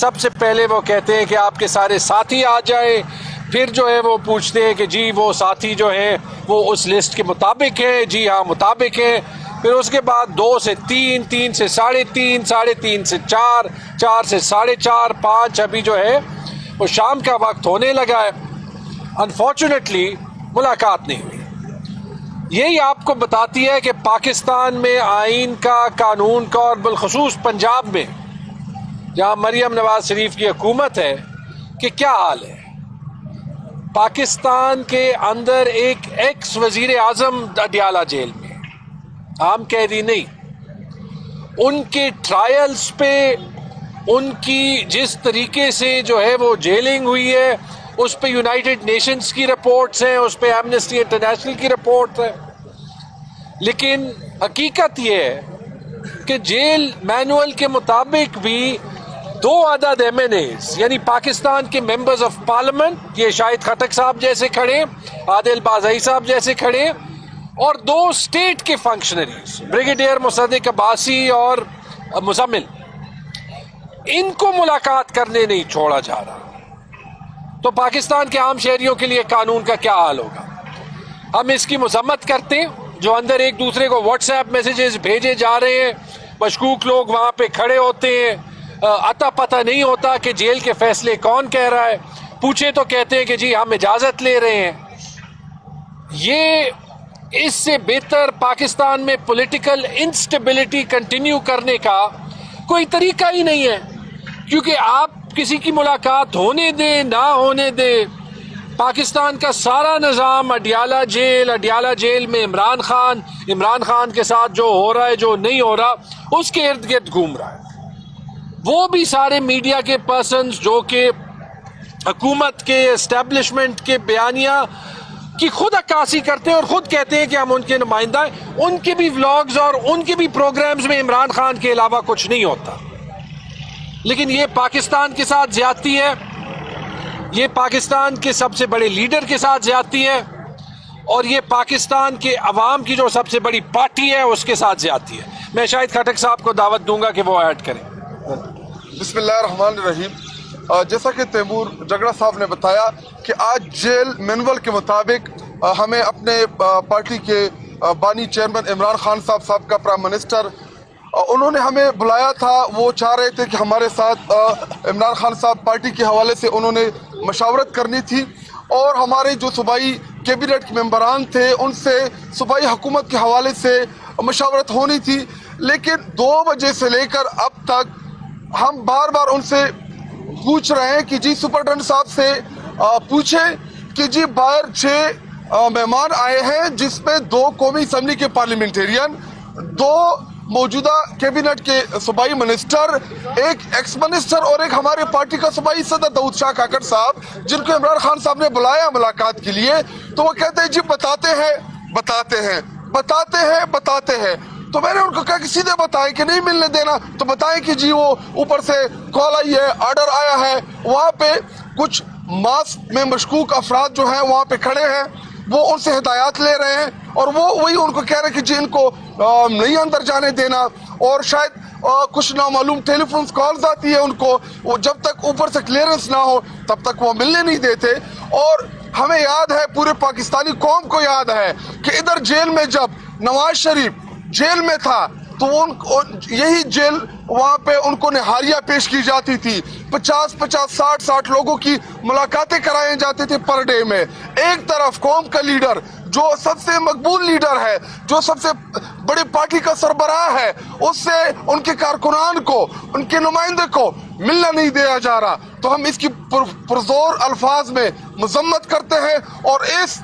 سب سے پہلے وہ کہتے ہیں کہ آپ کے سارے ساتھی آ جائیں، پھر جو ہے وہ پوچھتے ہیں کہ جی وہ ساتھی جو ہیں وہ اس لسٹ کے مطابق ہیں، جی ہاں مطابق ہیں، پھر اس کے بعد 2 سے 3، 3 سے 3.5، 3.5 سے 4، 4 سے 4.5، 5 ابھی جو ہے وہ شام کا وقت ہونے لگا ہے۔ انفارچونیٹلی ملاقات نہیں ہوئی۔ یہی آپ کو بتاتی ہے کہ پاکستان میں آئین کا، قانون کا، اور بالخصوص پنجاب میں جہاں مریم نواز شریف کی حکومت ہے کہ کیا حال ہے۔ پاکستان کے اندر ایک ایکس وزیر اعظم اڈیالہ جیل میں، عام قیدی نہیں، ان کے ٹرائلز پہ ان کی جس طریقے سے جو ہے وہ جیلنگ ہوئی ہے، اس پہ یونائٹڈ نیشنز کی رپورٹس ہیں، اس پہ ایمنسٹی انٹرنیشنل کی رپورٹس ہیں، لیکن حقیقت یہ ہے کہ جیل مینول کے مطابق بھی 2 عدد ایم این ایز یعنی پاکستان کے ممبرز آف پارلیمنٹ، یہ شاہد خٹک صاحب جیسے کھڑے، عادل بازئی صاحب جیسے کھڑے، اور 2 اسٹیٹ کے فنکشنریز بریگیڈیئر مصدق عباسی اور مزمل، ان کو ملاقات کرنے نہیں چھوڑا جا رہا۔ تو پاکستان کے عام شہریوں کے لیے قانون کا کیا حال ہوگا؟ ہم اس کی مذمت کرتے ہیں، جو اندر ایک دوسرے کو واٹس ایپ میسیجز بھیجے جا رہے ہیں، مشکوک لوگ وہاں پہ کھڑے ہوتے ہیں، عطا پتہ نہیں ہوتا کہ جیل کے فیصلے کون کہہ رہا ہے، پوچھے تو کہتے ہیں کہ جی ہم اجازت لے رہے ہیں۔ یہ اس سے بہتر پاکستان میں پولیٹیکل انسٹیبلٹی کنٹینیو کرنے کا کوئی طریقہ ہی نہیں ہے، کیونکہ آپ کسی کی ملاقات ہونے دیں نہ ہونے دیں، پاکستان کا سارا نظام اڈیالہ جیل میں عمران خان کے ساتھ جو ہو رہا ہے، جو نہیں ہو رہا، اس کے ارد گرد گھوم رہا ہے۔ وہ بھی سارے میڈیا کے پرسنز جو کہ حکومت کے اسٹیبلشمنٹ کے بیانیہ کی خود عکاسی کرتے ہیں اور خود کہتے ہیں کہ ہم ان کے نمائندہ ہیں، ان کے بھی ولاگز اور ان کے بھی پروگرامز میں عمران خان کے علاوہ کچھ نہیں ہوتا۔ لیکن یہ پاکستان کے ساتھ زیادتی ہے، یہ پاکستان کے سب سے بڑے لیڈر کے ساتھ زیادتی ہے، اور یہ پاکستان کے عوام کی جو سب سے بڑی پارٹی ہے اس کے ساتھ زیادتی ہے۔ میں شاہد خٹک صاحب کو دعوت دوں گا کہ وہ ایڈ کریں۔ بسم اللہ الرحمن الرحیم۔ جیسا کہ تیمور جگڑا صاحب نے بتایا کہ آج جیل مینول کے مطابق ہمیں اپنے پارٹی کے بانی چیئرمین عمران خان صاحب کا پرائم منسٹر، انہوں نے ہمیں بلایا تھا۔ وہ چاہ رہے تھے کہ ہمارے ساتھ عمران خان صاحب پارٹی کے حوالے سے انہوں نے مشاورت کرنی تھی، اور ہمارے جو صوبائی کیبنٹ کے ممبران تھے ان سے صوبائی حکومت کے حوالے سے مشاورت ہونی تھی، لیکن 2 بجے سے لے کر اب تک ہم بار بار ان سے پوچھ رہے ہیں کہ جی سپرڈنٹ صاحب سے پوچھیں کہ جی باہر 6 مہمان آئے ہیں، جس میں 2 قومی اسمبلی کے پارلیمنٹرین، 2 موجودہ کیبنٹ کے صوبائی منسٹر، ایک ایکس منسٹر، اور ایک ہمارے پارٹی کا صوبائی صدر داؤد شاہ کاکڑ صاحب، جن کو عمران خان صاحب نے بلایا ملاقات کے لیے۔ تو وہ کہتے ہیں جی بتاتے ہیں۔ تو میں نے ان کو کہا کہ سیدھے بتائیں کہ نہیں ملنے دینا، تو بتائیں کہ جی وہ اوپر سے کال آئی ہے، آرڈر آیا ہے، وہاں پہ کچھ ماسک میں مشکوک افراد جو ہیں وہاں پہ کھڑے ہیں، وہ ان سے ہدایات لے رہے ہیں، اور وہ وہی ان کو کہہ رہے ہیں کہ جی ان کو نہیں اندر جانے دینا، اور شاید کچھ نامعلوم ٹیلی فونز کالز آتی ہے ان کو، وہ جب تک اوپر سے کلیئرنس نہ ہو تب تک وہ ملنے نہیں دیتے۔ اور ہمیں یاد ہے، پورے پاکستانی قوم کو یاد ہے کہ ادھر جیل میں جب نواز شریف جیل میں تھا تو یہی جیل وہاں پہ ان کو نہاریہ پیش کی جاتی تھی، 50 60 لوگوں کی ملاقاتیں کرائے جاتے تھے پر ڈے میں۔ ایک طرف قوم کا لیڈر جو سب سے مقبول لیڈر ہے، جو سب سے بڑی پارٹی کا سربراہ ہے، اس سے ان کے کارکنان کو، ان کے نمائندے کو ملنا نہیں دیا جا رہا۔ تو ہم اس کی پرزور الفاظ میں مذمت کرتے ہیں، اور اس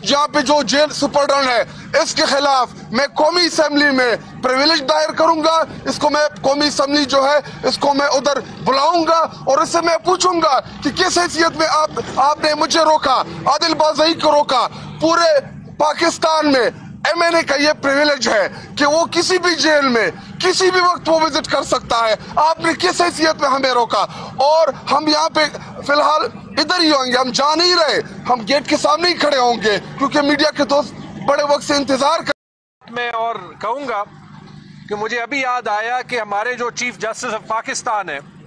یہاں پہ جو جیل سپرڈنٹ ہے اس کے خلاف میں قومی اسمبلی میں پریویلیج دائر کروں گا۔ اس کو میں قومی اسمبلی جو ہے اس کو میں ادھر بلاؤں گا، اور اس سے میں پوچھوں گا کہ کس حیثیت میں آپ نے مجھے روکا، عادل بازئی کو روکا۔ پورے پاکستان میں ایم این اے کا یہ پریویلیج ہے کہ وہ کسی بھی جیل میں کسی بھی وقت وہ وزٹ کر سکتا ہے۔ آپ نے کس حیثیت میں ہمیں روکا؟ اور ہم یہاں پہ فی الحال ادھر ہی ہوں گے، ہم جا نہیں رہے، ہم گیٹ کے سامنے ہی کھڑے ہوں گے، کیونکہ میڈیا کے دوست بڑے وقت سے انتظار کر۔ میں اور کہوں گا کہ مجھے ابھی یاد آیا کہ ہمارے جو چیف جسٹس آف پاکستان ہے،